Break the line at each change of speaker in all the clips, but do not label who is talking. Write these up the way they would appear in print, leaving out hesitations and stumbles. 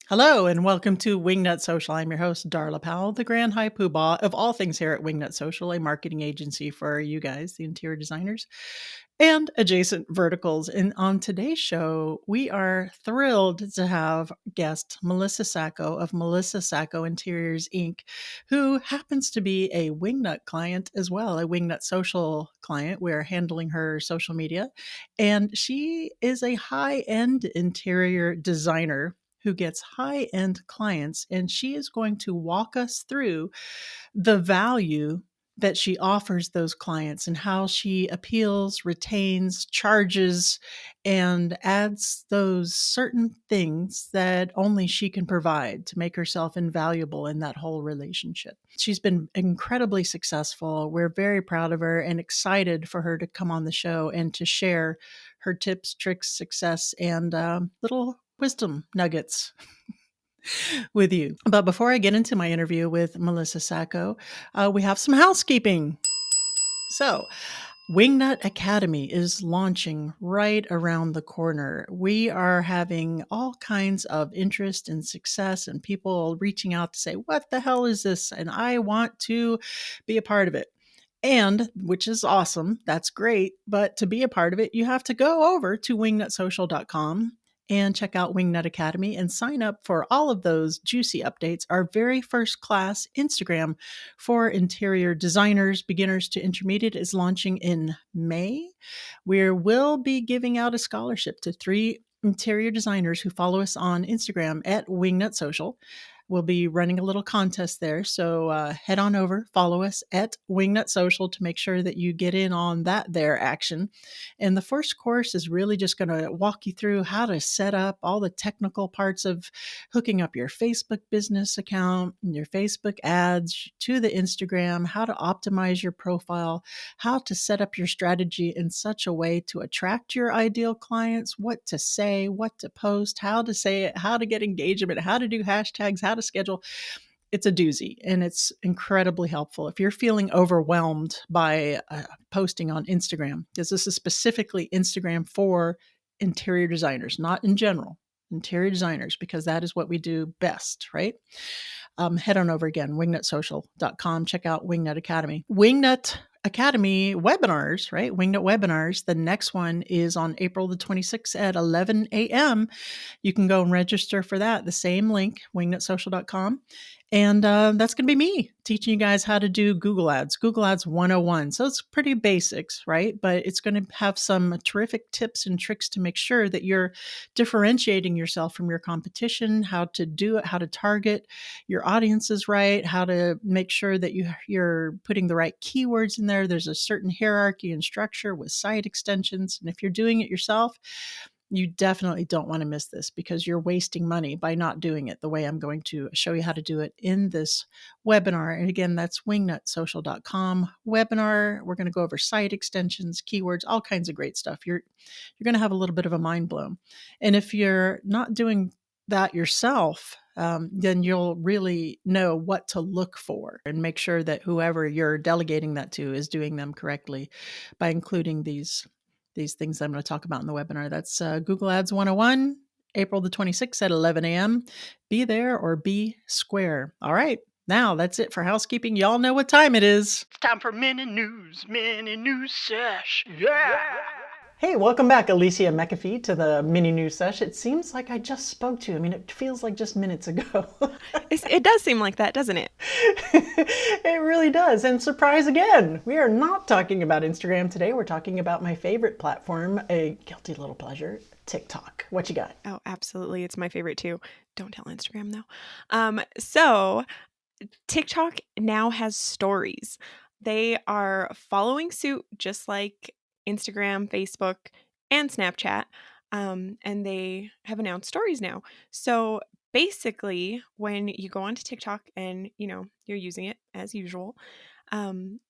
Hello and welcome to Wingnut Social. I'm your host, Darla Powell, the grand high poobah of all things here at Wingnut Social, a marketing agency for you guys, the interior designers, and adjacent verticals. And on today's show, we are thrilled to have guest Melissa Sacco of Melissa Sacco Interiors Inc., who happens to be a Wingnut client as well, a Wingnut Social client. We're handling her social media, and she is a high-end interior designer who gets high end clients, and she is going to walk us through the value that she offers those clients and how she appeals, retains, charges, and adds those certain things that only she can provide to make herself invaluable in that whole relationship. She's been incredibly successful. We're very proud of her and excited for her to come on the show and to share her tips, tricks, success, and little wisdom nuggets with you. But before I get into my interview with Melissa Sacco, we have some housekeeping. So, Wingnut Academy is launching right around the corner. We are having all kinds of interest and success, and people reaching out to say, "What the hell is this?" And I want to be a part of it. And which is awesome. That's great. But to be a part of it, you have to go over to wingnutsocial.com and check out Wingnut Academy and sign up for all of those juicy updates. Our very first class, Instagram for interior designers, beginners to intermediate, is launching in May. We will be giving out a scholarship to 3 interior designers who follow us on Instagram at Wingnut Social. We'll be running a little contest there. So head on over, follow us at Wingnut Social to make sure that you get in on that there action. And the first course is really just going to walk you through how to set up all the technical parts of hooking up your Facebook business account, your Facebook ads to the Instagram, how to optimize your profile, how to set up your strategy in such a way to attract your ideal clients, what to say, what to post, how to say it, how to get engagement, how to do hashtags, how to schedule. It's a doozy and it's incredibly helpful if you're feeling overwhelmed by posting on Instagram, because this is specifically Instagram for interior designers, not in general, interior designers, because that is what we do best, right? Head on over again, wingnutsocial.com. Check out Wingnut Academy. Wingnut Academy webinars, right? Wingnut webinars. The next one is on April the 26th at 11 a.m. You can go and register for that. The same link, wingnutsocial.com. And that's going to be me teaching you guys how to do Google Ads 101. So it's pretty basics, right? But it's going to have some terrific tips and tricks to make sure that you're differentiating yourself from your competition, how to do it, how to target your audiences right, how to make sure that you're putting the right keywords in there. There's a certain hierarchy and structure with site extensions. And if you're doing it yourself, you definitely don't want to miss this because you're wasting money by not doing it the way I'm going to show you how to do it in this webinar. And again, that's wingnutsocial.com webinar. We're going to go over site extensions, keywords, all kinds of great stuff. You're going to have a little bit of a mind blown. And if you're not doing that yourself, then you'll really know what to look for and make sure that whoever you're delegating that to is doing them correctly by including these things I'm going to talk about in the webinar. That's Google Ads 101, April the 26th at 11 a.m. Be there or be square. All right. Now that's it for housekeeping. Y'all know what time it is. It's time for mini news sesh. Yeah. Hey, welcome back, Alicia McAfee, to the mini news sesh. It seems like I just spoke to you. I mean, it feels like just minutes ago.
It does seem like that, doesn't it?
It really does. And surprise again, we are not talking about Instagram today. We're talking about my favorite platform, a guilty little pleasure, TikTok. What you got?
Oh, absolutely. It's my favorite too. Don't tell Instagram though. So TikTok now has stories. They are following suit just like Instagram, Facebook, and Snapchat. And they have announced stories now. So basically, when you go onto TikTok and you're using it as usual,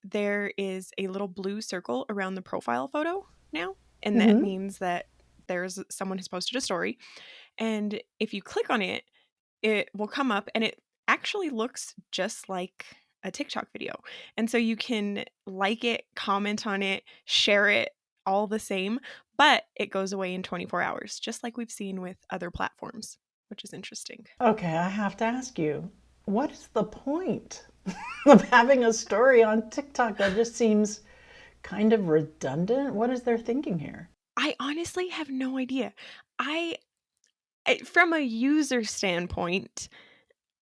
there is a little blue circle around the profile photo now, and that
Mm-hmm.
means that there's someone who's posted a story. And if you click on it, it will come up and it actually looks just like a TikTok video. And so you can like it, comment on it, share it, all the same, but it goes away in 24 hours, just like we've seen with other platforms. which is interesting.
Okay, I have to ask you, what is the point of having a story on TikTok? That just seems kind of redundant. What is their thinking here?
I honestly have no idea. I from a user standpoint,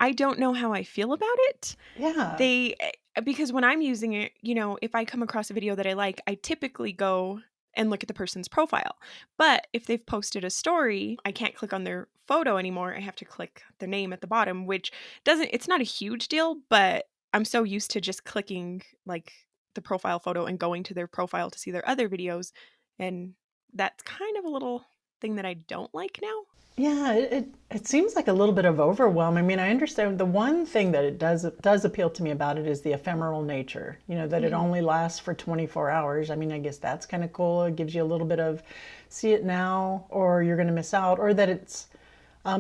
I don't know how I feel about it.
Yeah.
They because when I'm using it, if I come across a video that I like, I typically go and look at the person's profile. But if they've posted a story, I can't click on their photo anymore. I have to click their name at the bottom, which doesn't it's not a huge deal, but I'm so used to just clicking like the profile photo and going to their profile to see their other videos, and that's kind of a little thing that I don't like now.
Yeah, it seems like a little bit of overwhelm. I mean, I understand the one thing that it does appeal to me about it is the ephemeral nature. That it
Mhm.
only lasts for 24 hours. I mean, I guess that's kind of cool. It gives you a little bit of see it now or you're going to miss out, or that it's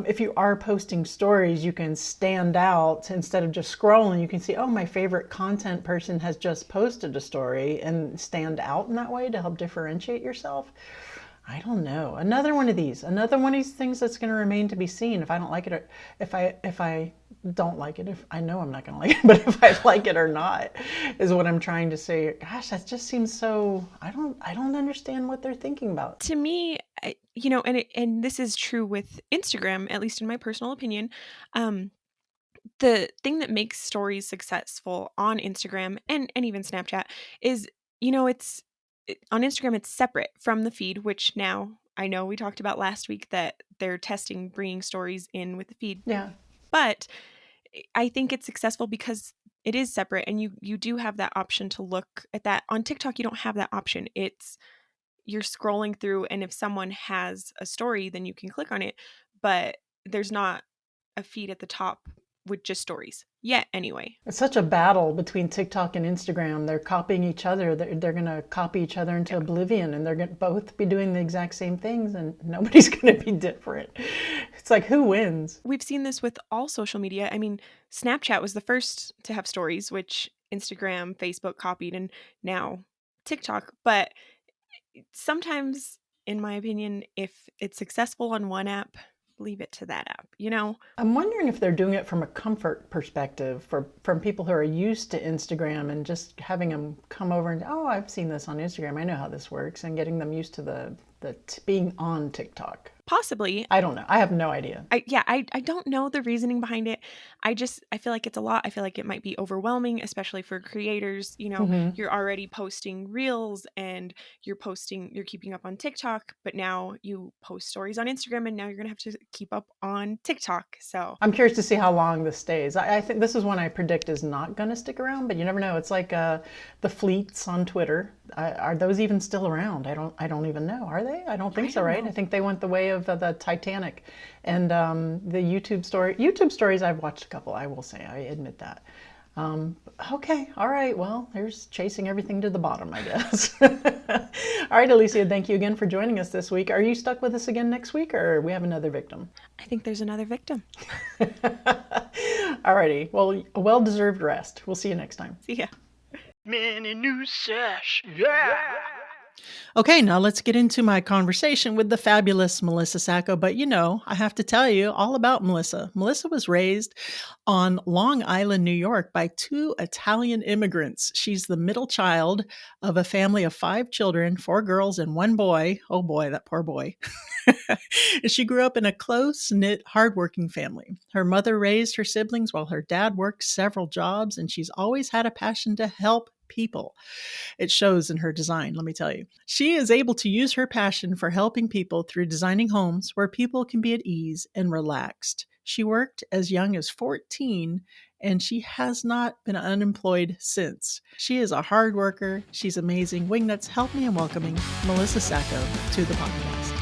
if you are posting stories, you can stand out instead of just scrolling. You can see, oh, my favorite content person has just posted a story and stand out in that way to help differentiate yourself. I don't know. Another one of these things that's going to remain to be seen. If I don't like it, or if I don't like it, if I know I'm not going to like it, but if I like it or not, is what I'm trying to say. Gosh, that just seems so. I don't understand what they're thinking about.
To me, and this is true with Instagram, at least in my personal opinion. um, the thing that makes stories successful on Instagram and even Snapchat is, on Instagram, it's separate from the feed, which now I know we talked about last week that they're testing bringing stories in with the feed.
Yeah,
But I think it's successful because it is separate and you do have that option to look at that. On TikTok, you don't have that option. It's you're scrolling through, and if someone has a story, then you can click on it, but there's not a feed at the top with just stories yet anyway.
it's such a battle between TikTok and Instagram. They're copying each other. They're going to copy each other into
Yeah.
oblivion, and they're going to both be doing the exact same things, and nobody's going to be different. It's like who wins?
We've seen this with all social media. I mean, Snapchat was the first to have stories, which Instagram, Facebook copied, and now TikTok. But sometimes, in my opinion, if it's successful on one app, leave it to that app.
I'm wondering if they're doing it from a comfort perspective from people who are used to Instagram and just having them come over and, oh, I've seen this on Instagram. I know how this works, and getting them used to the being on TikTok.
Possibly.
I don't know. I have no idea.
I don't know the reasoning behind it. I feel like it's a lot. I feel like it might be overwhelming, especially for creators.
Hmm.
You're already posting reels and you're keeping up on TikTok, but now you post stories on Instagram and now you're gonna have to keep up on TikTok. So
I'm curious to see how long this stays. I think this is one I predict is not going to stick around, but you never know. It's like the fleets on Twitter. Are those even still around? I don't even know. Are they? I don't think
I
so,
don't
right? I
know.
think they went the way of the Titanic, and the YouTube stories. I've watched a couple. I will say, I admit that. Um, okay, all right. Well, there's chasing everything to the bottom, I guess. All right, Alicia, thank you again for joining us this week. Are you stuck with us again next week, or we have another victim?
I think there's another victim.
Alrighty. Well, a well-deserved rest. We'll see you next time.
See ya.
Mini new Sesh. Yeah.
Okay, now let's get into my conversation with the fabulous Melissa Sacco. But I have to tell you all about Melissa. Melissa was raised on Long Island, New York, by two Italian immigrants. She's the middle child of a family of five children, four girls and one boy. Oh boy, that poor boy. She grew up in a close knit, hardworking family. Her mother raised her siblings while her dad worked several jobs, and she's always had a passion to help people. It shows in her design, let me tell you. She is able to use her passion for helping people through designing homes where people can be at ease and relaxed. She worked as young as 14 and she has not been unemployed since. She is a hard worker. She's amazing. Wingnuts, help me in welcoming Melissa Sacco to the podcast.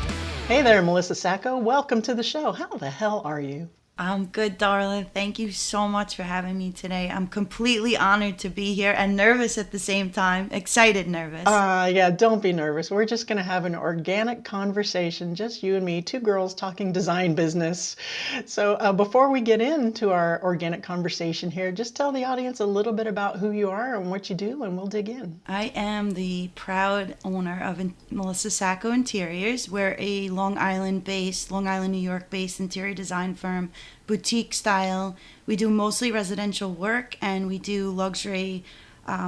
Hey there, Melissa Sacco. Welcome to the show. How the hell are you?
I'm good, darling. Thank you so much for having me today. I'm completely honored to be here and nervous at the same time. Excited, nervous.
Yeah, don't be nervous. We're just going to have an organic conversation, just you and me, two girls talking design business. So, before we get into our organic conversation here, just tell the audience a little bit about who you are and what you do, and we'll dig in.
I am the proud owner of Melissa Sacco Interiors. We're a Long Island, New York based interior design firm, boutique style. We do mostly residential work and we do luxury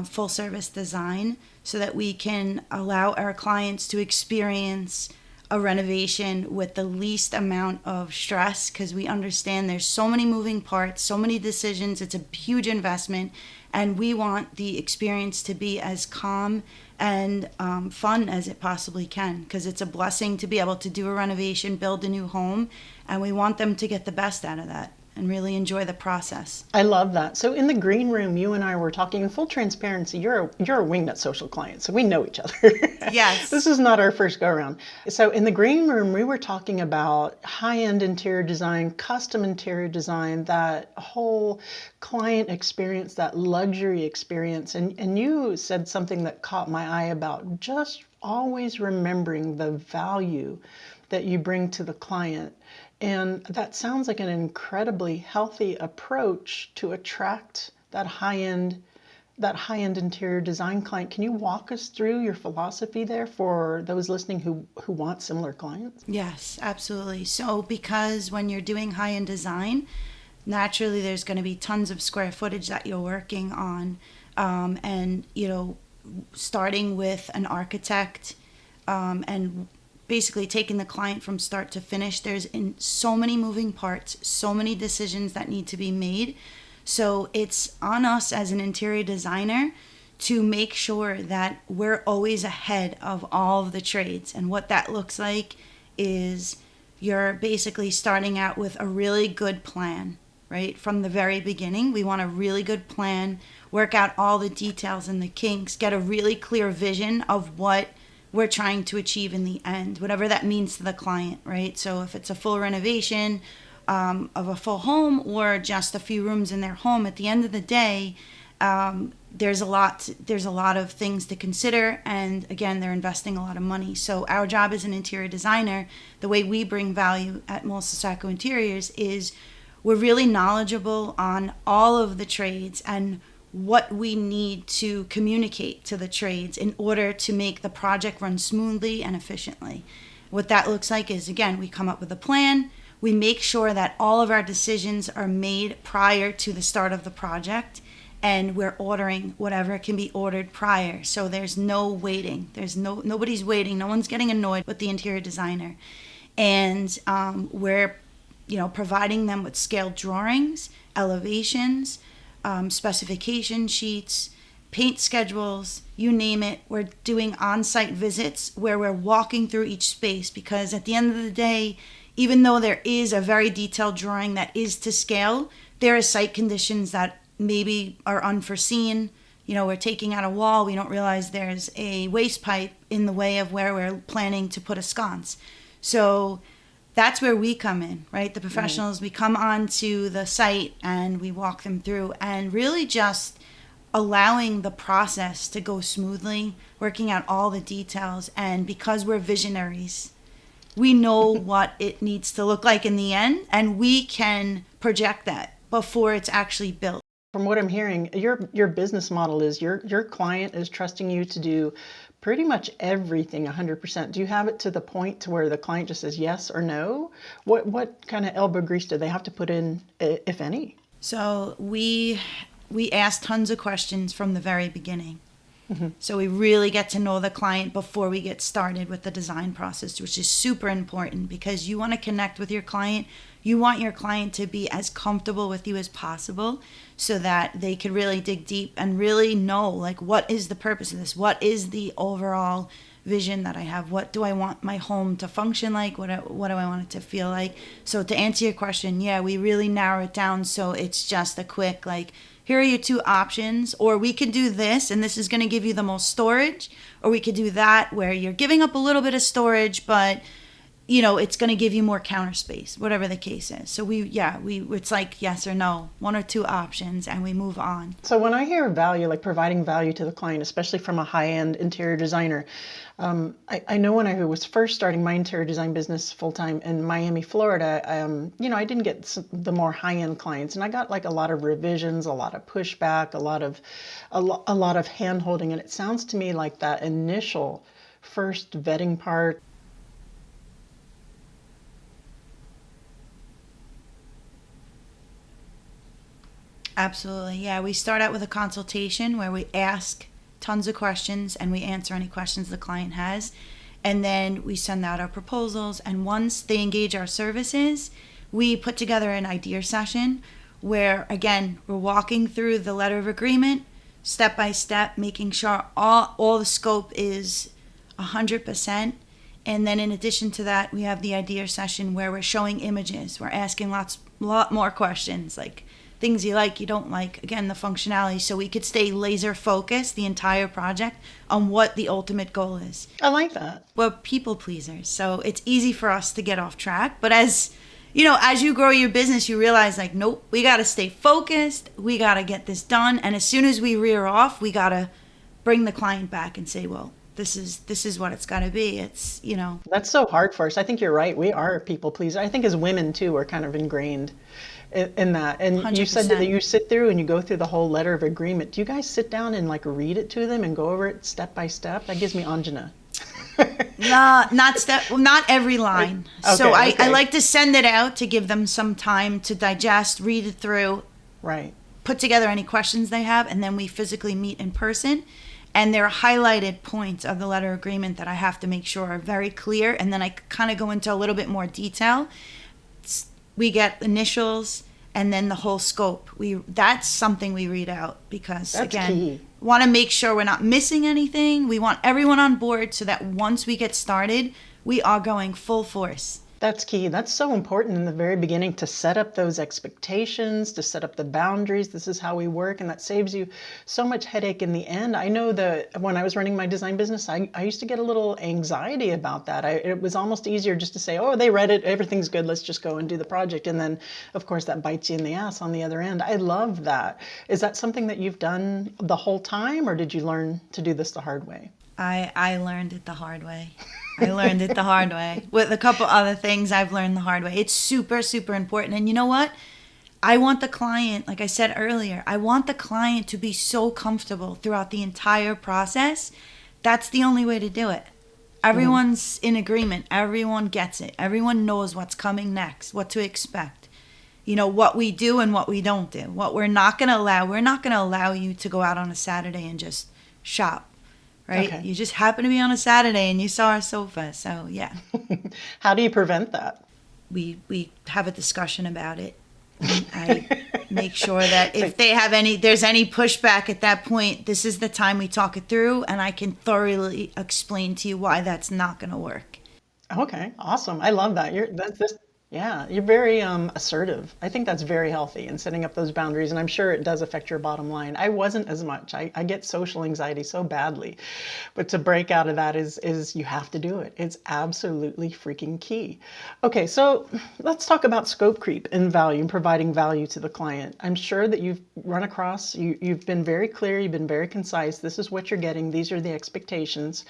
full service design so that we can allow our clients to experience a renovation with the least amount of stress, because we understand there's so many moving parts, so many decisions. It's a huge investment, and we want the experience to be as calm and fun as it possibly can, because it's a blessing to be able to do a renovation, build a new home, and we want them to get the best out of that and really enjoy the process.
I love that. So in the green room, you and I were talking in full transparency. You're a Wingnut Social client, so we know each other.
Yes.
This is not our first go around. So in the green room, we were talking about high-end interior design, custom interior design, that whole client experience, that luxury experience. And you said something that caught my eye about just always remembering the value that you bring to the client. And that sounds like an incredibly healthy approach to attract that high end interior design client. Can you walk us through your philosophy there for those listening who want similar clients?
Yes, absolutely. So, because when you're doing high end design, naturally there's going to be tons of square footage that you're working on. And, starting with an architect and basically taking the client from start to finish, there's in so many moving parts, so many decisions that need to be made. So it's on us as an interior designer to make sure that we're always ahead of all of the trades. And what that looks like is you're basically starting out with a really good plan, right? From the very beginning, we want a really good plan, work out all the details and the kinks, get a really clear vision of what we're trying to achieve in the end, whatever that means to the client, right? So if it's a full renovation of a full home or just a few rooms in their home, at the end of the day, there's a lot of things to consider, and again, they're investing a lot of money. So our job as an interior designer, the way we bring value at Melissa Sacco Interiors is we're really knowledgeable on all of the trades and what we need to communicate to the trades in order to make the project run smoothly and efficiently. What that looks like is, again, we come up with a plan. We make sure that all of our decisions are made prior to the start of the project, and we're ordering whatever can be ordered prior. So there's no waiting. Nobody's waiting. No one's getting annoyed with the interior designer. And we're providing them with scaled drawings, elevations, specification sheets, paint schedules, you name it. We're doing on-site visits where we're walking through each space, because at the end of the day, even though there is a very detailed drawing that is to scale, there are site conditions that maybe are unforeseen. We're taking out a wall, we don't realize there's a waste pipe in the way of where we're planning to put a sconce. So that's where we come in, right? The professionals, we come onto the site and we walk them through, and really just allowing the process to go smoothly, working out all the details. And because we're visionaries, we know what it needs to look like in the end, and we can project that before it's actually built.
From what I'm hearing, your business model is your client is trusting you to do pretty much everything 100%. Do you have it to the point to where the client just says yes or no? What kind of elbow grease do they have to put in, if any?
So we ask tons of questions from the very beginning. So we really get to know the client before we get started with the design process, which is super important, because you want to connect with your client. You want your client to be as comfortable with you as possible so that they could really dig deep and really know, like, what is the purpose of this? What is the overall vision that I have? What do I want my home to function like? What do I want it to feel like? So to answer your question, yeah, we really narrow it down so it's just a quick, like, here are your two options, or we could do this and this is going to give you the most storage, or we could do that where you're giving up a little bit of storage, but it's going to give you more counter space, whatever the case is. So it's like yes or no, one or two options, and we move on.
So when I hear value, like providing value to the client, especially from a high-end interior designer, I know when I was first starting my interior design business full-time in Miami, Florida, I didn't get the more high-end clients, and I got like a lot of revisions, a lot of pushback, a lot of hand-holding, and it sounds to me like that initial first vetting part.
Absolutely. Yeah, we start out with a consultation where we ask tons of questions and we answer any questions the client has. And then we send out our proposals. And once they engage our services, we put together an idea session where, again, we're walking through the letter of agreement step by step, making sure all the scope is 100%. And then in addition to that, we have the idea session where we're showing images. We're asking lot more questions, like things you like, you don't like, again, the functionality, so we could stay laser focused the entire project on what the ultimate goal is.
I like that.
We're people pleasers, so it's easy for us to get off track. But as you grow your business, you realize like, nope, we got to stay focused. We got to get this done. And as soon as we rear off, we got to bring the client back and say, well, this is what it's got to be. It's,
That's so hard for us. I think you're right. We are people pleasers. I think as women too, we're kind of ingrained in that. And 100%. You said that you sit through and you go through the whole letter of agreement. Do you guys sit down and like read it to them and go over it step by step? That gives me angina.
Not every line.
Okay,
so I
okay.
like to send it out to give them some time to digest, read it through,
right,
put together any questions they have, and then we physically meet in person. And there are highlighted points of the letter agreement that I have to make sure are very clear. And then I kind of go into a little bit more detail. We get initials and then the whole scope. That's something we read out because,
that's
again,
key.
Want to make sure we're not missing anything. We want everyone on board so that once we get started, we are going full force.
That's key. That's so important in the very beginning to set up those expectations, to set up the boundaries. This is how we work, and that saves you so much headache in the end. I know that when I was running my design business, I used to get a little anxiety about that. It was almost easier just to say, oh, they read it, everything's good, let's just go and do the project. And then, of course, that bites you in the ass on the other end. I love that. Is that something that you've done the whole time, or did you learn to do this the hard way?
I learned it the hard way. I learned it the hard way. With a couple other things I've learned the hard way. It's super, super important. And you know what? I want the client, like I said earlier, I want the client to be so comfortable throughout the entire process. That's the only way to do it. Everyone's in agreement. Everyone gets it. Everyone knows what's coming next, what to expect. What we do and what we don't do. What we're not going to allow. We're not going to allow you to go out on a Saturday and just shop. Right? Okay. You just happen to be on a Saturday and you saw our sofa. So, yeah.
How do you prevent that?
We have a discussion about it. I make sure that if there's any pushback at that point, this is the time we talk it through and I can thoroughly explain to you why that's not going to work.
Okay, awesome. I love that. You're very assertive. I think that's very healthy in setting up those boundaries, and I'm sure it does affect your bottom line. I wasn't as much. I get social anxiety so badly, but to break out of that is you have to do it. It's absolutely freaking key. Okay, so let's talk about scope creep and value and providing value to the client. I'm sure that you've run across, you've been very clear, you've been very concise. This is what you're getting. These are the expectations.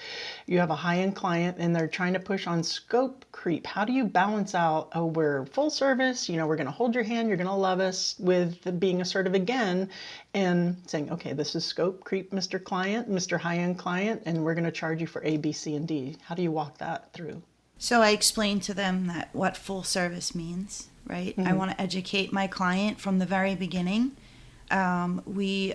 You have a high-end client and they're trying to push on scope creep. How do you balance out, oh, we're full service, we're going to hold your hand, you're going to love us, with being assertive again and saying, okay, this is scope creep, Mr. Client, Mr. High-end client, and we're going to charge you for A, B, C, and D. How do you walk that through?
So I explained to them that what full service means, right? I want to educate my client from the very beginning. We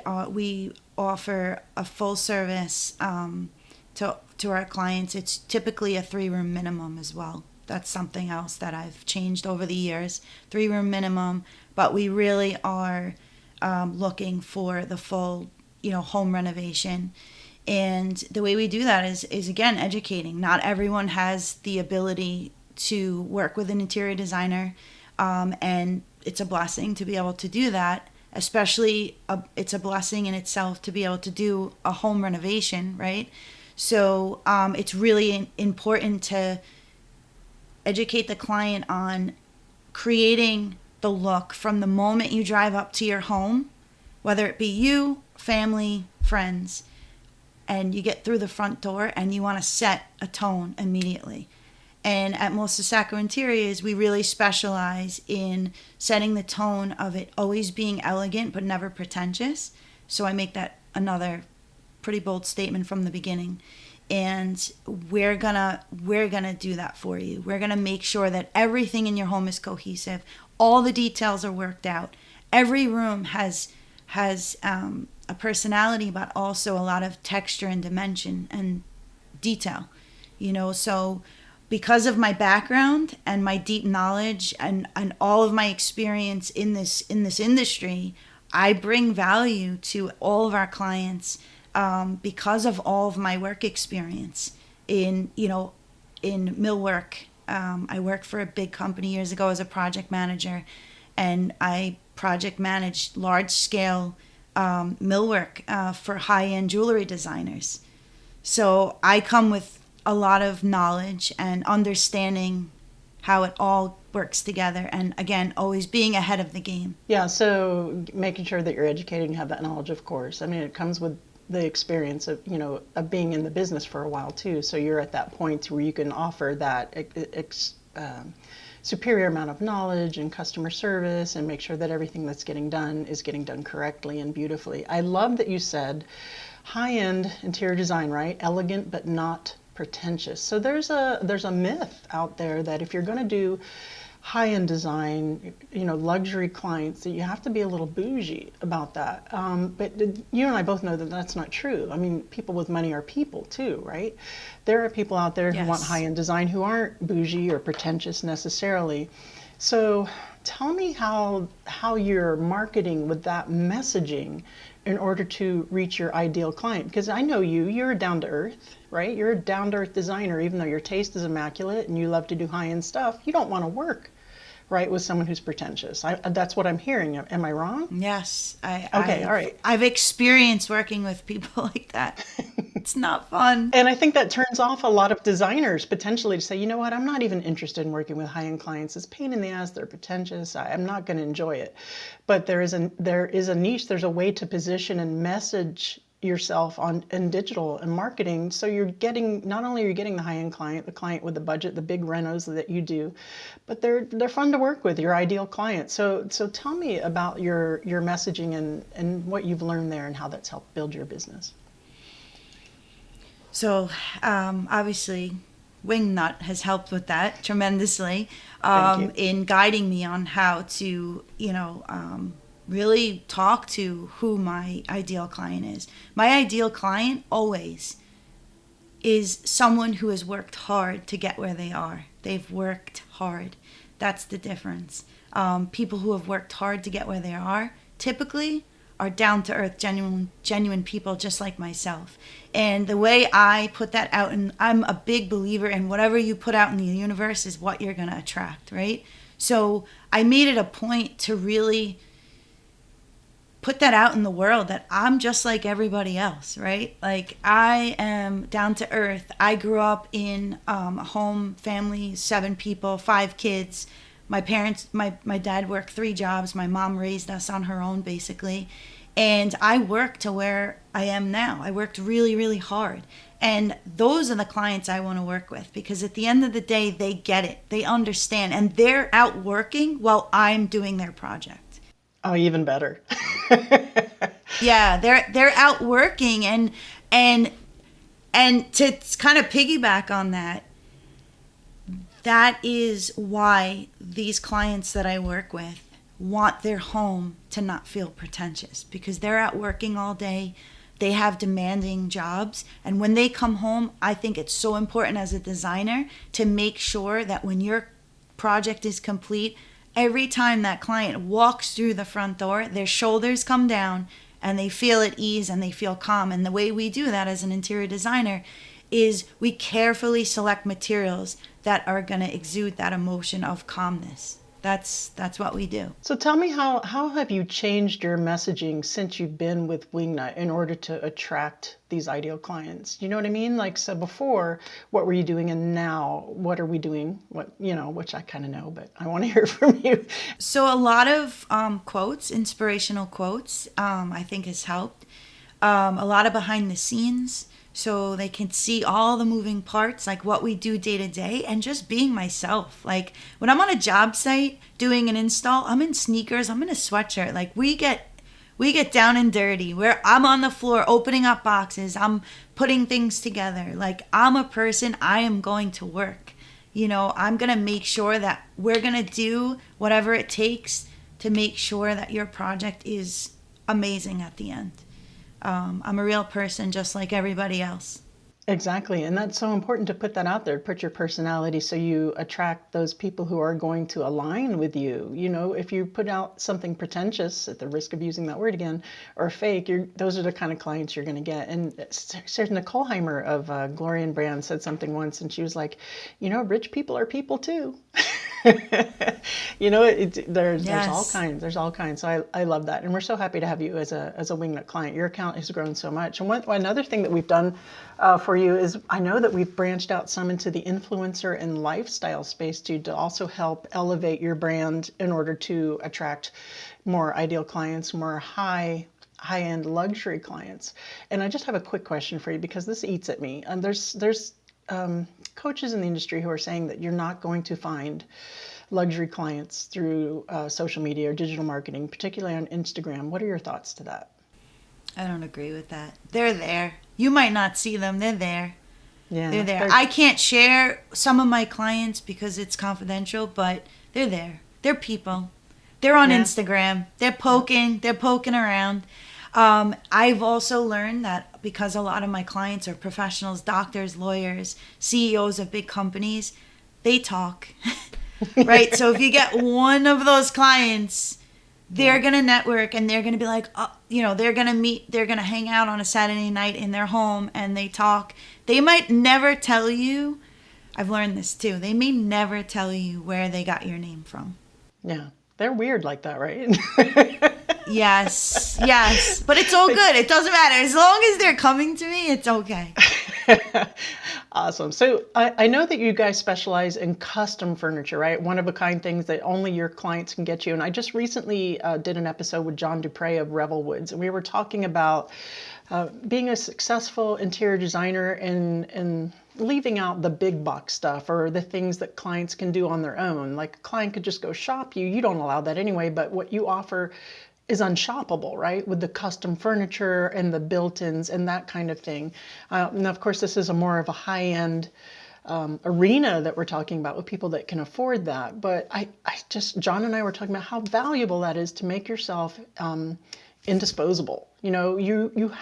offer a full service to our clients. It's typically a 3-room minimum as well. That's something else that I've changed over the years. 3-room minimum, but we really are looking for the full, home renovation. And the way we do that is again, educating. Not everyone has the ability to work with an interior designer, and it's a blessing to be able to do that. Especially, it's a blessing in itself to be able to do a home renovation, right? So it's really important to educate the client on creating the look from the moment you drive up to your home, whether it be you, family, friends, and you get through the front door and you want to set a tone immediately. And at Melissa Sacco Interiors, we really specialize in setting the tone of it always being elegant but never pretentious. So I make that another pretty bold statement from the beginning. And we're gonna do that for you. We're gonna make sure that everything in your home is cohesive. All the details are worked out. Every room has a personality, but also a lot of texture and dimension and detail. So because of my background and my deep knowledge and all of my experience in this industry, I bring value to all of our clients because of all of my work experience in millwork. I worked for a big company years ago as a project manager, and I project managed large scale millwork for high end jewelry designers. So I come with a lot of knowledge and understanding how it all works together, and again, always being ahead of the game.
Yeah, so making sure that you're educated and have that knowledge, of course. I mean, it comes with the experience of being in the business for a while too. So you're at that point where you can offer that superior amount of knowledge and customer service and make sure that everything that's getting done is getting done correctly and beautifully. I love that you said high-end interior design, right? Elegant but not pretentious. So there's a myth out there that if you're going to do high-end design, luxury clients, that you have to be a little bougie about that. But you and I both know that that's not true. I mean, people with money are people too, right? There are people out there who want high-end design who aren't bougie or pretentious necessarily. So tell me how you're marketing with that messaging in order to reach your ideal client. Because I know you're down to earth, right? You're a down to earth designer. Even though your taste is immaculate and you love to do high-end stuff, you don't want to work, right, with someone who's pretentious. That's what I'm hearing. Am I wrong?
Yes.
All right.
I've experienced working with people like that. It's not fun.
And I think that turns off a lot of designers potentially to say, you know what, I'm not even interested in working with high-end clients. It's a pain in the ass. They're pretentious. I'm not going to enjoy it. But there is a niche. There's a way to position and message yourself in digital and marketing, so you're getting, not only are you getting the high-end client, the client with the budget, the big renos that you do, but they're fun to work with, your ideal client. So tell me about your messaging and what you've learned there and how that's helped build your business.
So obviously Wingnut has helped with that tremendously in guiding me on how to really talk to who my ideal client is. My ideal client always is someone who has worked hard to get where they are. They've worked hard. That's the difference. People who have worked hard to get where they are typically are down to earth, genuine people just like myself. And the way I put that out, and I'm a big believer in whatever you put out in the universe is what you're going to attract, right? So I made it a point to really put that out in the world, that I'm just like everybody else, right? Like, I am down to earth. I grew up in a home, family, 7 people, 5 kids. My parents, my dad worked 3 jobs. My mom raised us on her own, basically. And I worked to where I am now. I worked really, really hard. And those are the clients I want to work with, because at the end of the day, they get it. They understand. And they're out working while I'm doing their project.
Oh, even better.
Yeah, they're out working, and to kind of piggyback on that, that is why these clients that I work with want their home to not feel pretentious, because they're out working all day. They have demanding jobs, and when they come home, I think it's so important as a designer to make sure that when your project is complete, every time that client walks through the front door, their shoulders come down and they feel at ease and they feel calm. And the way we do that as an interior designer is we carefully select materials that are going to exude that emotion of calmness. that's what we do.
So tell me, how have you changed your messaging since you've been with Wingnut in order to attract these ideal clients? You know what I mean? Like, so before, what were you doing, and now what are we doing? What, which I kind of know, but I want to hear from you.
So a lot of quotes, inspirational quotes, I think has helped. A lot of behind the scenes, so they can see all the moving parts, like what we do day to day, and just being myself. Like when I'm on a job site doing an install, I'm in sneakers, I'm in a sweatshirt. Like we get down and dirty, where I'm on the floor opening up boxes, I'm putting things together. Like I'm a person, I am going to work. I'm going to make sure that we're going to do whatever it takes to make sure that your project is amazing at the end. I'm a real person just like everybody else.
Exactly. And that's so important to put that out there, put your personality so you attract those people who are going to align with you. If you put out something pretentious, at the risk of using that word again, or fake, those are the kind of clients you're going to get. And Sarah Nicole Heimer of Glory and Brand said something once, and she was like, rich people are people too. There's all
Yes.
kinds. There's all kinds. So I love that, and we're so happy to have you as a Wingnut client. Your account has grown so much, and another thing that we've done for you is, I know that we've branched out some into the influencer and lifestyle space too, to also help elevate your brand in order to attract more ideal clients, more high-end luxury clients. And I just have a quick question for you, because this eats at me. And there's coaches in the industry who are saying that you're not going to find luxury clients through social media or digital marketing, particularly on Instagram. What are your thoughts to that?
I don't agree with that. They're there. You might not see them. They're there.
Yeah,
They're there. I can't share some of my clients because it's confidential, but they're there. They're people. They're on Instagram. They're poking. They're poking around. I've also learned that because a lot of my clients are professionals, doctors, lawyers, CEOs of big companies, they talk, right? So if you get one of those clients, they're going to network, and they're going to be like, they're going to meet, they're going to hang out on a Saturday night in their home, and they talk. They might never tell you, I've learned this too, they may never tell you where they got your name from.
Yeah. They're weird like that, right?
Yes. But it's all good. It doesn't matter. As long as they're coming to me, it's okay.
Awesome. So I know that you guys specialize in custom furniture, right? One-of-a-kind things that only your clients can get you. And I just recently did an episode with John Dupre of Revel Woods, and we were talking about being a successful interior designer and leaving out the big box stuff, or the things that clients can do on their own. Like a client could just go shop you. You don't allow that anyway, but what you offer is unshoppable, right? With the custom furniture and the built-ins and that kind of thing. And of course, this is more of a high-end arena that we're talking about, with people that can afford that. But John and I were talking about how valuable that is to make yourself indisposable. You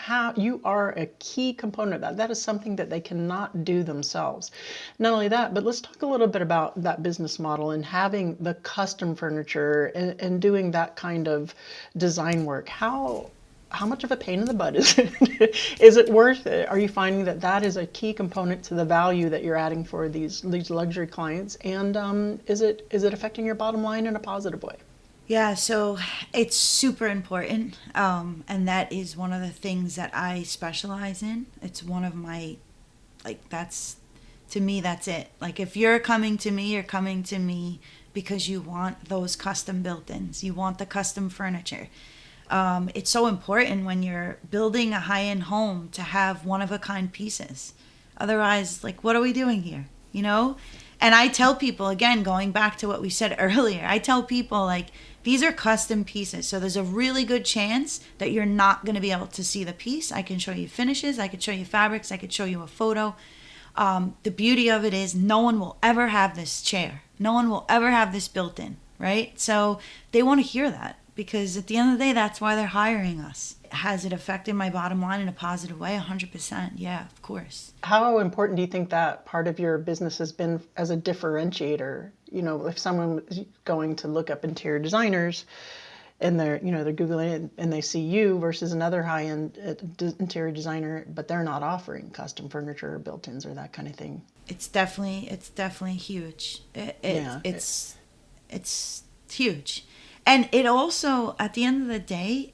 are a key component of that. That is something that they cannot do themselves. Not only that, but let's talk a little bit about that business model and having the custom furniture and doing that kind of design work. How much of a pain in the butt is it? Is it worth it? Are you finding that that is a key component to the value that you're adding for these luxury clients? And is it affecting your bottom line in a positive way?
Yeah, so it's super important. And that is one of the things that I specialize in. It's one of my, to me, that's it. Like, if you're coming to me, you're coming to me because you want those custom built-ins. You want the custom furniture. It's so important when you're building a high-end home to have one-of-a-kind pieces. Otherwise, what are we doing here? And I tell people, again, going back to what we said earlier, I tell people, these are custom pieces. So there's a really good chance that you're not going to be able to see the piece. I can show you finishes. I could show you fabrics. I could show you a photo. The beauty of it is no one will ever have this chair. No one will ever have this built in, right? So they want to hear that, because at the end of the day, that's why they're hiring us. Has it affected my bottom line in a positive way? 100%. Yeah, of course.
How important do you think that part of your business has been as a differentiator? If someone is going to look up interior designers and they're Googling it and they see you versus another high-end interior designer, but they're not offering custom furniture or built-ins or that kind of thing.
It's definitely huge. It's It's huge. And it also, at the end of the day,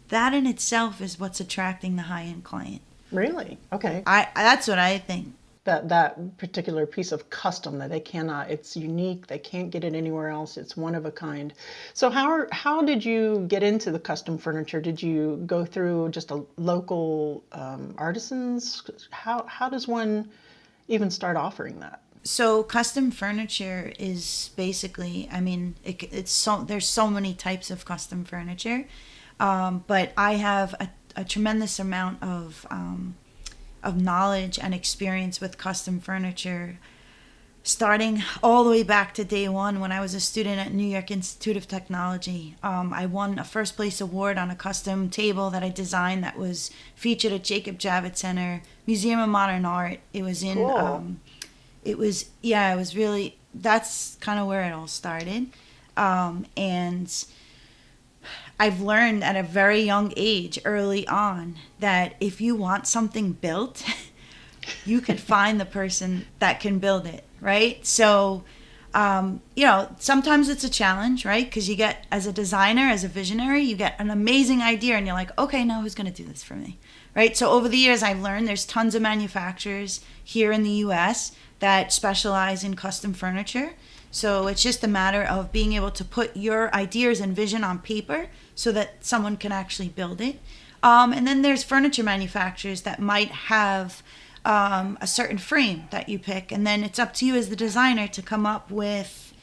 that in itself is what's attracting the high-end client.
Really? Okay.
That's what I think.
That particular piece of custom that they cannot, it's unique, they can't get it anywhere else, it's one of a kind. So how did you get into the custom furniture? Did you go through just a local artisans? How does one even start offering that?
So custom furniture is basically, I mean, there's so many types of custom furniture, but I have a tremendous amount of knowledge and experience with custom furniture, starting all the way back to day one when I was a student at New York Institute of Technology. I won a first place award on a custom table that I designed that was featured at Jacob Javits Center, Museum of Modern Art. It was in,
Cool.
it was really, that's kind of where it all started. And I've learned at a very young age, early on, that if you want something built, you can find the person that can build it, right? So, sometimes it's a challenge, right? Because you get, as a designer, as a visionary, you get an amazing idea and you're like, okay, now who's going to do this for me, right? So over the years, I've learned there's tons of manufacturers here in the U.S. that specialize in custom furniture. So it's just a matter of being able to put your ideas and vision on paper so that someone can actually build it. And then there's furniture manufacturers that might have a certain frame that you pick, and then it's up to you as the designer to come up with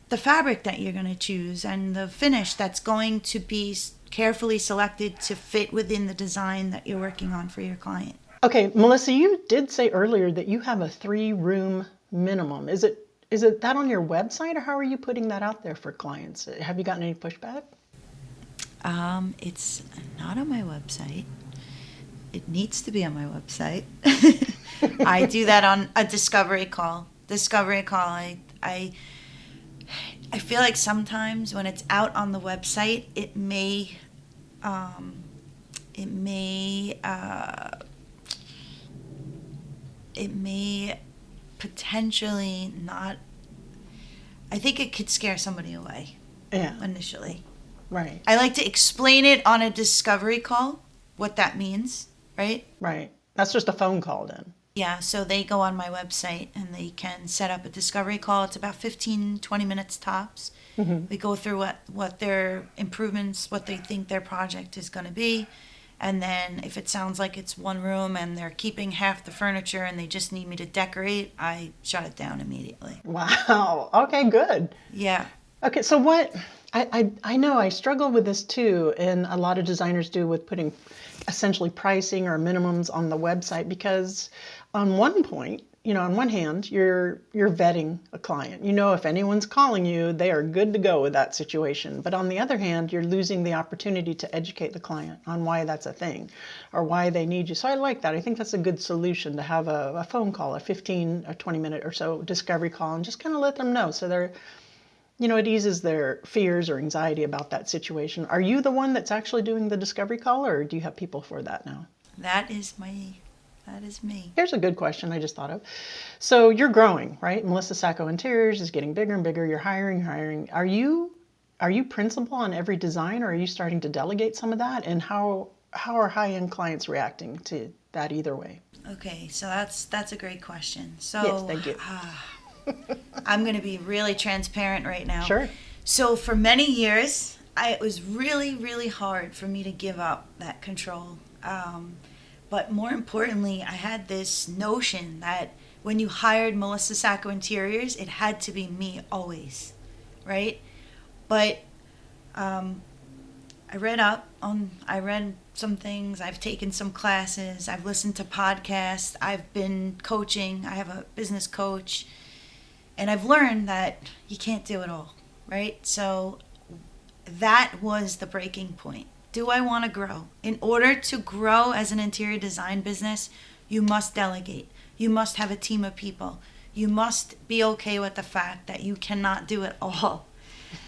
the fabric that you're going to choose and the finish that's going to be carefully selected to fit within the design that you're working on for your client.
Okay, Melissa, you did say earlier that you have a 3-room minimum. Is it that on your website, or how are you putting that out there for clients? Have you gotten any pushback?
It's not on my website. It needs to be on my website. I do that on a discovery call. I feel like sometimes when it's out on the website, it may potentially not. I think it could scare somebody away.
Yeah.
Initially.
Right.
I like to explain it on a discovery call, what that means, right?
Right. That's just a phone call then.
Yeah, so they go on my website and they can set up a discovery call. It's about 15, 20 minutes tops.
Mm-hmm.
We go through what their improvements, what they think their project is going to be. And then if it sounds like it's one room and they're keeping half the furniture and they just need me to decorate, I shut it down immediately.
Wow. Okay, good.
Yeah.
Okay, so what I know I struggle with this too, and a lot of designers do, with putting essentially pricing or minimums on the website, because on one point, on one hand, you're vetting a client. If anyone's calling you, they are good to go with that situation. But on the other hand, you're losing the opportunity to educate the client on why that's a thing or why they need you. So I like that. I think that's a good solution, to have a phone call, a 15 or 20 minute or so discovery call, and just kind of let them know, so they're, it eases their fears or anxiety about that situation. Are you the one that's actually doing the discovery call, or do you have people for that now?
That is me.
Here's a good question I just thought of. So you're growing, right? Melissa Sacco Interiors is getting bigger and bigger. You're hiring. Are you principal on every design, or are you starting to delegate some of that? And how are high-end clients reacting to that either way?
Okay, so that's a great question. So
Yes, thank you.
I'm going to be really transparent right now.
Sure.
So for many years, it was really, really hard for me to give up that control. But more importantly, I had this notion that when you hired Melissa Sacco Interiors, it had to be me always, right? But I read some things, I've taken some classes, I've listened to podcasts, I've been coaching, I have a business coach, and I've learned that you can't do it all, right? So that was the breaking point. Do I want to grow? In order to grow as an interior design business, you must delegate. You must have a team of people. You must be okay with the fact that you cannot do it all.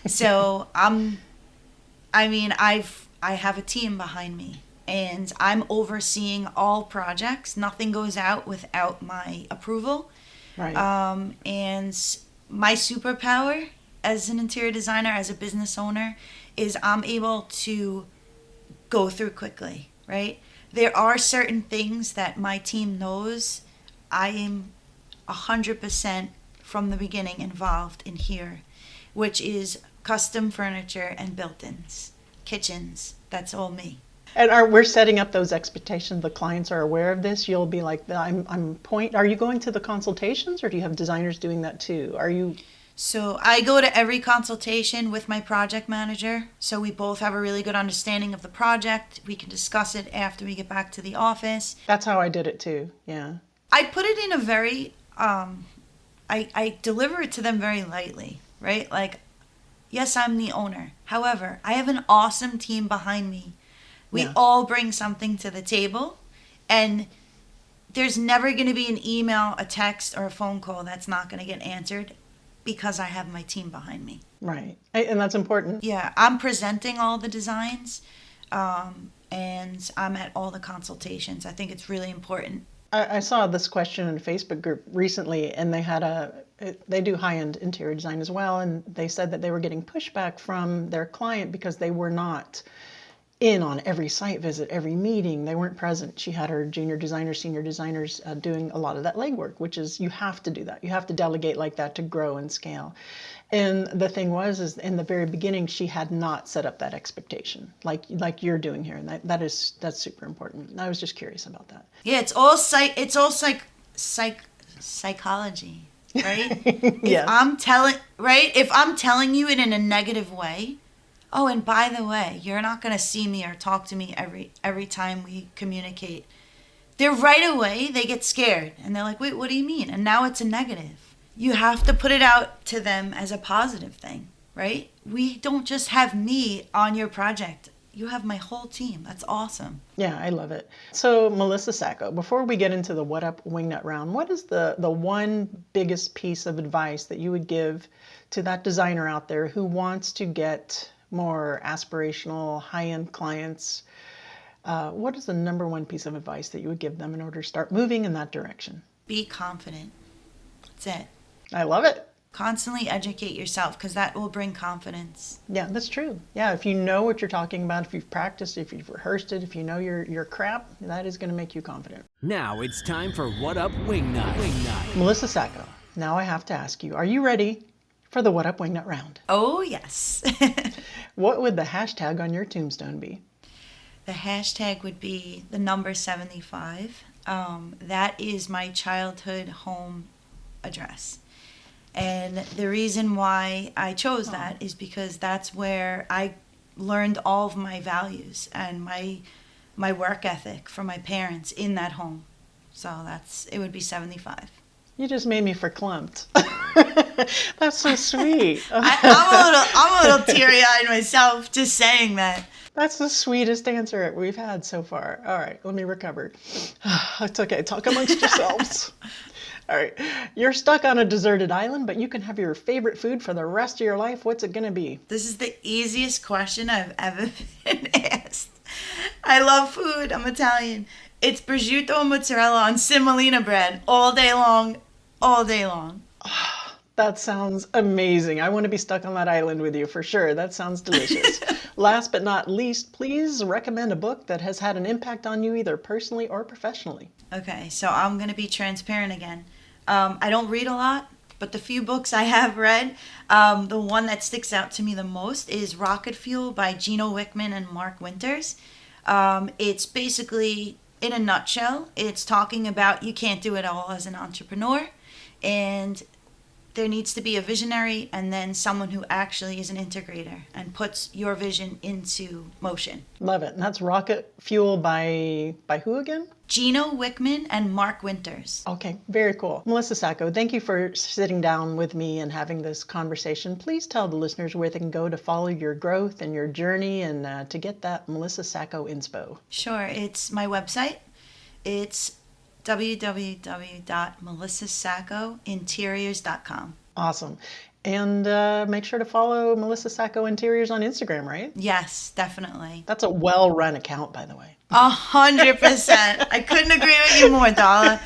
So I have a team behind me, and I'm overseeing all projects. Nothing goes out without my approval.
Right.
And my superpower as an interior designer, as a business owner, is I'm able to go through quickly, right? There are certain things that my team knows I am 100% from the beginning involved in here, which is custom furniture and built-ins, kitchens. That's all me.
And we're setting up those expectations. The clients are aware of this. You'll be like, Are you going to the consultations, or do you have designers doing that too?
So I go to every consultation with my project manager. So we both have a really good understanding of the project. We can discuss it after we get back to the office.
That's how I did it too. Yeah.
I put it in a very, I deliver it to them very lightly, right? Like, yes, I'm the owner. However, I have an awesome team behind me. We all bring something to the table, and there's never going to be an email, a text, or a phone call that's not going to get answered because I have my team behind me.
Right. And that's important.
Yeah, I'm presenting all the designs, and I'm at all the consultations. I think it's really important.
I saw this question in a Facebook group recently, and they do high-end interior design as well, and they said that they were getting pushback from their client because they were not in on every site visit, every meeting. They weren't present. She had her junior designers, senior designers doing a lot of that legwork, which is, you have to do that. You have to delegate like that to grow and scale. And the thing is in the very beginning, she had not set up that expectation like you're doing here, and that's super important. And I was just curious about that.
Yeah, it's all psychology, right?
Yes.
If I'm telling you it in a negative way, oh, and by the way, you're not going to see me or talk to me every time we communicate. They're right away, they get scared. And they're like, wait, what do you mean? And now it's a negative. You have to put it out to them as a positive thing, right? We don't just have me on your project. You have my whole team. That's awesome.
Yeah, I love it. So, Melissa Sacco, before we get into the What Up Wingnut round, what is the one biggest piece of advice that you would give to that designer out there who wants to get more aspirational, high-end clients? What is the number one piece of advice that you would give them in order to start moving in that direction?
Be confident. That's it.
I love it.
Constantly educate yourself, because that will bring confidence.
Yeah, that's true. Yeah, if you know what you're talking about, if you've practiced, if you've rehearsed it, if you know your crap, that is going to make you confident.
Now it's time for What Up Wingnut.
Melissa Sacco, now I have to ask you, are you ready for the What Up Wingnut round?
Oh, yes.
What would the hashtag on your tombstone be?
The hashtag would be the number 75. That is my childhood home address. And the reason why I chose that is because that's where I learned all of my values and my work ethic from my parents in that home. So it would be 75.
You just made me verklempt. That's so sweet.
I'm a little teary-eyed myself just saying that.
That's the sweetest answer we've had so far. All right, let me recover. It's okay. Talk amongst yourselves. All right. You're stuck on a deserted island, but you can have your favorite food for the rest of your life. What's it going to be?
This is the easiest question I've ever been asked. I love food. I'm Italian. It's prosciutto and mozzarella on semolina bread all day long. All day long.
That sounds amazing. I want to be stuck on that island with you for sure. That sounds delicious. Last but not least, please recommend a book that has had an impact on you either personally or professionally.
Okay, so I'm going to be transparent again. I don't read a lot, but the few books I have read, the one that sticks out to me the most is Rocket Fuel by Gino Wickman and Mark Winters. It's basically, in a nutshell, it's talking about you can't do it all as an entrepreneur, and there needs to be a visionary and then someone who actually is an integrator and puts your vision into motion.
Love it. And that's Rocket Fuel by who again?
Gino Wickman and Mark Winters.
Okay, very cool. Melissa Sacco, thank you for sitting down with me and having this conversation. Please tell the listeners where they can go to follow your growth and your journey and to get that Melissa Sacco inspo.
Sure. It's my website. It's www.melissasaccointeriors.com.
Awesome. And make sure to follow Melissa Sacco Interiors on Instagram, right?
Yes, definitely.
That's a well-run account, by the way.
100%. I couldn't agree with you more, Dala.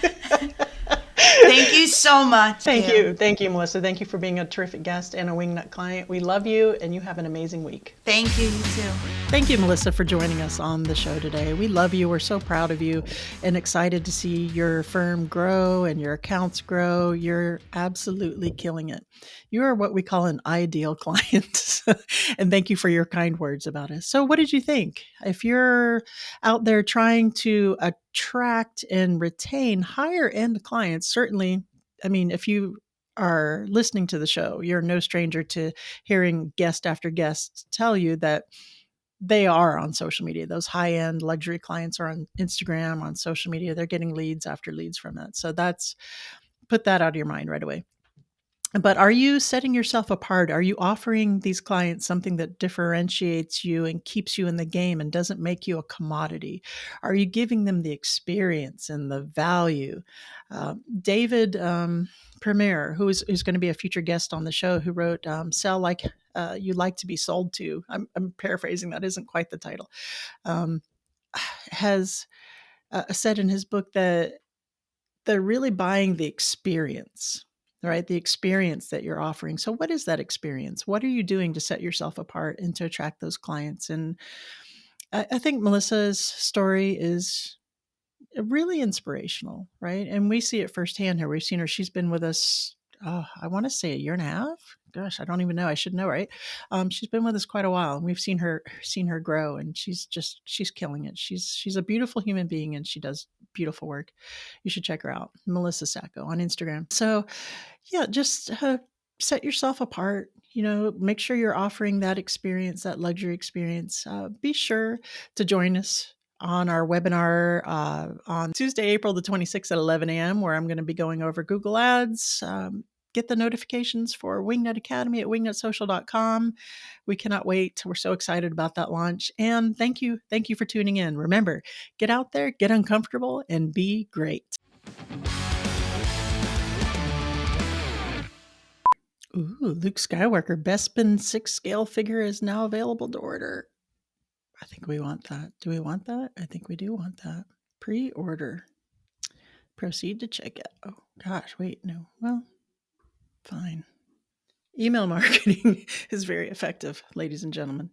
Thank you so much.
Thank you. Thank you, Melissa. Thank you for being a terrific guest and a Wingnut client. We love you, and you have an amazing week.
Thank you, you too.
Thank you, Melissa, for joining us on the show today. We love you. We're so proud of you and excited to see your firm grow and your accounts grow. You're absolutely killing it. You are what we call an ideal client. And thank you for your kind words about us. So, what did you think? If you're out there trying to attract and retain higher end clients, certainly, I mean, if you are listening to the show, you're no stranger to hearing guest after guest tell you that they are on social media. Those high end luxury clients are on Instagram, on social media. They're getting leads after leads from it. So put that out of your mind right away. But are you setting yourself apart? Are you offering these clients something that differentiates you and keeps you in the game and doesn't make you a commodity? Are you giving them the experience and the value? David Premier, who's going to be a future guest on the show, who wrote Sell Like You Like to Be Sold To. I'm paraphrasing, that isn't quite the title. Has said in his book that they're really buying the experience, right? The experience that you're offering. So, what is that experience? What are you doing to set yourself apart and to attract those clients? And I think Melissa's story is really inspirational, right? And we see it firsthand here. We've seen her. She's been with us, I want to say a year and a half. Gosh, I don't even know. I should know, right? She's been with us quite a while, and we've seen her grow, and she's killing it. She's a beautiful human being, and she does beautiful work. You should check her out, Melissa Sacco on Instagram. So, yeah, just set yourself apart. Make sure you're offering that experience, that luxury experience. Be sure to join us on our webinar on Tuesday, April the 26th at 11 a.m., where I'm going to be going over Google Ads. Get the notifications for Wingnut Academy at wingnutsocial.com. We cannot wait. We're so excited about that launch. And thank you. Thank you for tuning in. Remember, get out there, get uncomfortable, and be great. Ooh, Luke Skywalker, Bespin 6 scale figure is now available to order. I think we want that. Do we want that? I think we do want that. Pre-order. Proceed to checkout. Oh, gosh, wait, no. Well, fine. Email marketing is very effective, ladies and gentlemen.